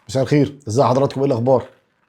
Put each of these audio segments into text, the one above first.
مساء الخير، ازي حضراتكم؟ ايه الاخبار؟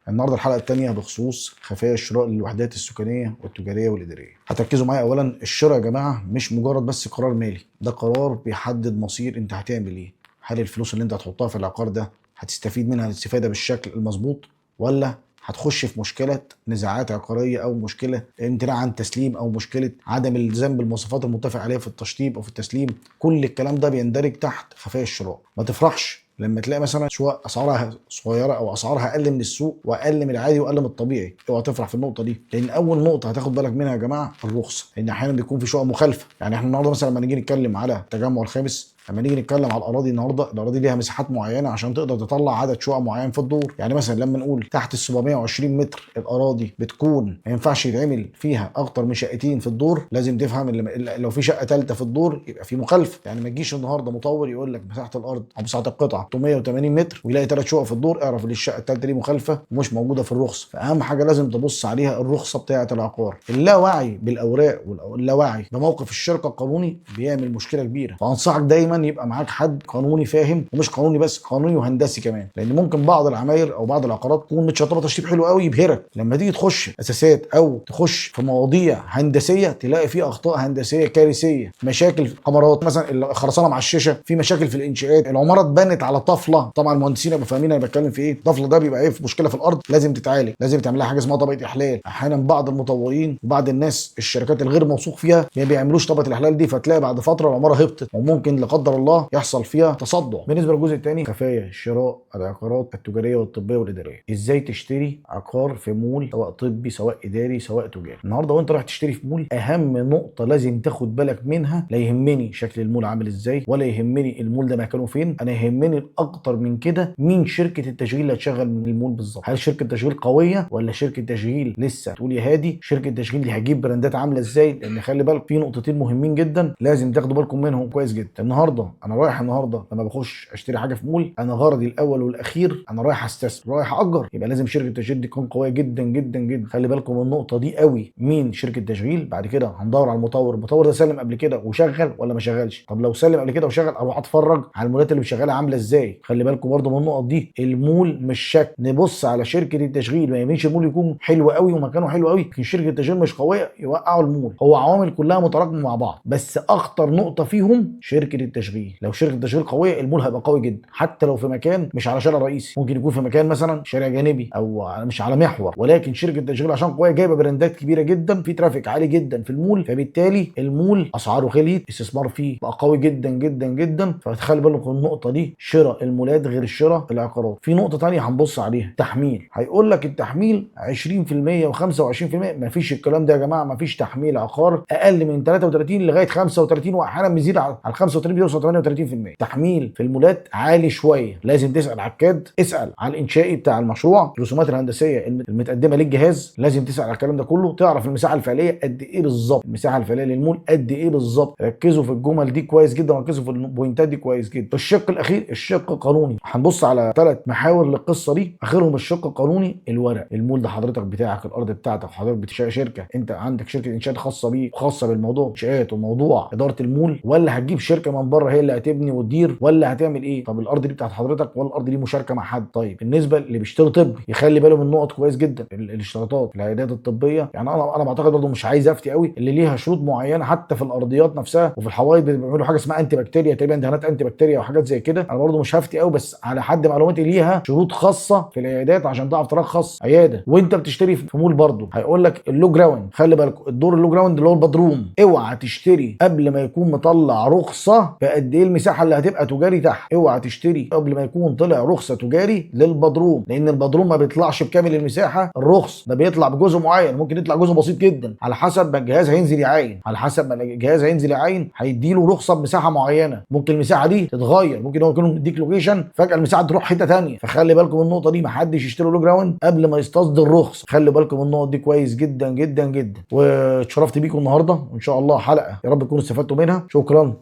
النهارده الحلقه الثانيه بخصوص خفايا الشراء للوحدات السكنيه والتجاريه والاداريه. هتركزوا معايا. اولا، الشراء يا جماعه مش مجرد بس قرار مالي، ده قرار بيحدد مصير انت هتعمل ايه. هل الفلوس اللي انت هتحطها في العقار ده هتستفيد منها الاستفاده بالشكل المظبوط، ولا هتخش في مشكله نزاعات عقاريه، او مشكله امتناع عن تسليم، او مشكله عدم الالتزام بالمواصفات المتفق عليها في التشطيب او في التسليم. كل الكلام ده بيندرج تحت خفايا الشراء. ما تفرحش لما تلاقي مثلا شقق اسعارها صغيره او اسعارها اقل من السوق واقل من العادي واقل من الطبيعي. اوعى تفرح في النقطه دي، لان اول نقطه هتاخد بالك منها يا جماعه الرخصه. لان احيانا بيكون في شقق مخالفه. يعني احنا النهارده مثلا لما نيجي نتكلم على التجمع الخامس، لما نيجي نتكلم على الاراضي النهارده، الاراضي ليها مساحات معينه عشان تقدر تطلع عدد شقق معين في الدور. يعني مثلا لما نقول تحت ال 720 متر الاراضي بتكون ما ينفعش يتعمل فيها اكتر من شقتين في الدور. لازم تفهم لو في شقه ثالثه في الدور يبقى في مخالفه. يعني ما تجيش النهارده مطور يقول لك مساحه الارض او مساحه القطعه 380 متر ويلاقي 3 شقق في الدور، اعرف ان الشقه الثالثه دي مخالفه ومش موجوده في الرخصه. فاهم حاجه لازم تبص عليها الرخصه بتاعه العقار. اللاوعي بالاوراق واللاوعي بموقف الشركه القانوني بيعمل مشكله كبيره. فانصحك دايما يبقى معاك حد قانوني فاهم، ومش قانوني بس، قانوني وهندسي كمان. لان ممكن بعض العماير او بعض العقارات تكون متشطبه تشطيب حلو قوي يبهرك، لما تيجي تخش اساسات او تخش في مواضيع هندسيه تلاقي فيه اخطاء هندسيه كارثيه. مشاكل كاميرات مثلا، الخرسانه معششه، في مشاكل في الانشاءات، العماره اتبنت على طفله. طبعا المهندسين يبقوا فاهمين انا بتكلم في ايه. الطفله ده بيبقى ايه؟ في مشكله في الارض لازم تتعالج، لازم تعمل لها حاجه اسمها طبقه احلال. احيانا بعض المطورين وبعض الناس الشركات الغير موثوق فيها ما بيعملوش طبقه الاحلال دي، فتلاقي بعد فتره العماره هبطت وممكن لا قدر الله يحصل فيها تصدع. بالنسبه للجزء الثاني، خفايا شراء العقارات التجاريه والطبيه والاداريه. ازاي تشتري عقار في مول، سواء طبي سواء اداري سواء تجاري. النهارده وانت رايح تشتري في مول، اهم نقطه لازم تاخد بالك منها، لا يهمني شكل المول عامل ازاي، ولا يهمني المول ده مكانه فين، انا يهمني اكتر من كده مين شركه التشغيل اللي هتشغل من المول بالظبط. هل شركه تشغيل قويه ولا شركه تشغيل لسه تقول يا هادي؟ شركه تشغيل دي هتجيب براندات عامله ازاي؟ لان خلي بالك في نقطتين مهمين جدا لازم تاخدوا بالكم منهم كويس جدا. النهارده انا رايح لما بخش اشتري حاجه في مول، انا غرضي الاول والاخير انا رايح استثمر، رايح اجر، يبقى لازم شركه التشغيل دي تكون قويه جدا جدا جدا. خلي بالكم من النقطه دي قوي، مين شركه تشغيل. بعد كده هندور على المطور، المطور ده سلم قبل كده وشغل ولا ما شغلش. طب لو سلم قبل كده وشغل، اروح اتفرج على المولات اللي شغاله عامله ازاي. خلي بالكم برده من النقط دي. المول مش شك، نبص على شركه التشغيل. ما يمكنش المول يكون حلو قوي ومكانه حلو قوي لكن شركه التشغيل مش قويه يوقعوا المول. هو عوامل كلها متراكمه مع بعض، بس اخطر نقطه فيهم شركه التشغيل. لو شركه التشغيل قويه المول هيبقى قوي جدا، حتى لو في مكان مش على شارع رئيسي، ممكن يكون في مكان مثلا شارع جانبي او مش على محور. ولكن شركه التشغيل عشان قويه جايبه براندات كبيره جدا، في ترافيك عالي جدا في المول، فبالتالي المول اسعاره غليت، استثمار فيه بقى قوي جدا جدا جدا. فتخلي بالك من النقطه دي. شراء المولات غير شراء العقارات. في نقطه ثانيه هنبص عليها، تحميل. هيقول لك التحميل 20% و25%. مفيش الكلام ده يا جماعه، مفيش تحميل عقار اقل من 33 لغايه 35، واحيانا بيزيد على 35 بيوصل 38%. تحميل في المولات عالي شويه. لازم تسال على الكاد، اسال على الانشائي بتاع المشروع، الرسومات الهندسيه المتقدمه للجهاز، لازم تسال على الكلام ده كله، تعرف المساحه الفعليه قد ايه بالظبط، المساحه الفعليه للمول قد ايه بالظبط. ركزوا في الجمل دي كويس جدا، وركزوا في البوينتات دي كويس جدا. في الشق الاخير، الشق القانوني، هنبص على 3 محاور للقصه دي. اخرهم الشق القانوني، الورق. المول ده حضرتك بتاعك، الارض بتاعتك، حضرتك بتشتري شركه، انت عندك شركه انشاءات خاصه بيه وخاصه بالموضوع انشاءات وموضوع اداره المول، ولا هتجيب شركه من بره هي اللي هتبني وتدير، ولا هتعمل ايه؟ طب الارض دي بتاعت حضرتك ولا الارض دي مشاركه مع حد؟ طيب بالنسبه اللي بيشتري طبي يخلي باله من نقط كويس جدا. الاشتراطات العيادات الطبيه، يعني انا بعتقد برضه مش عايز افتي قوي، اللي ليها شروط معينه حتى في الارضيات نفسها وفي الحوائط بيعملوا حاجه اسمها انتي بكتيريا، تقريبا دهانات انتي بكتيريا وحاجات زي كده. انا برضه مش هفتي قوي، بس على حد معلوماتي ليها شروط خاصه في العيادات عشان تعرف ترخص عياده. وانت بتشتري في مول برضه هيقول لك اللو جراوند. خلي بالك الدور اللو جراوند اللي هو البدروم، اوعى تشتري قبل ما يكون مطلع رخصه بقد ايه المساحه اللي هتبقى تجاري تحت. اوعى تشتري قبل ما يكون طلع رخصه تجاري للبدروم، لان البدروم ما بيطلعش بكامل المساحه الرخص، ده بيطلع بجزء معين، ممكن يطلع جزء بسيط جدا على حسب ما الجهاز هينزل يعاين. على حسب ما الجهاز هينزل يعاين هيديله رخصه بمساحه معينه، ممكن المساحه دي تتغير، ممكن هو يكون مديك لوكيشن فجاه المساحه تروح حته ثانيه. فخلي بالكم من النقطه دي، محدش يشتري لو جراوند قبل ما يستصدر الرخصه. خلي بالكم من النقط دي كويس جدا جدا جدا. واتشرفت بيكم النهارده، وان شاء الله حلقه يا رب تكونوا استفدتوا منها. شكرا.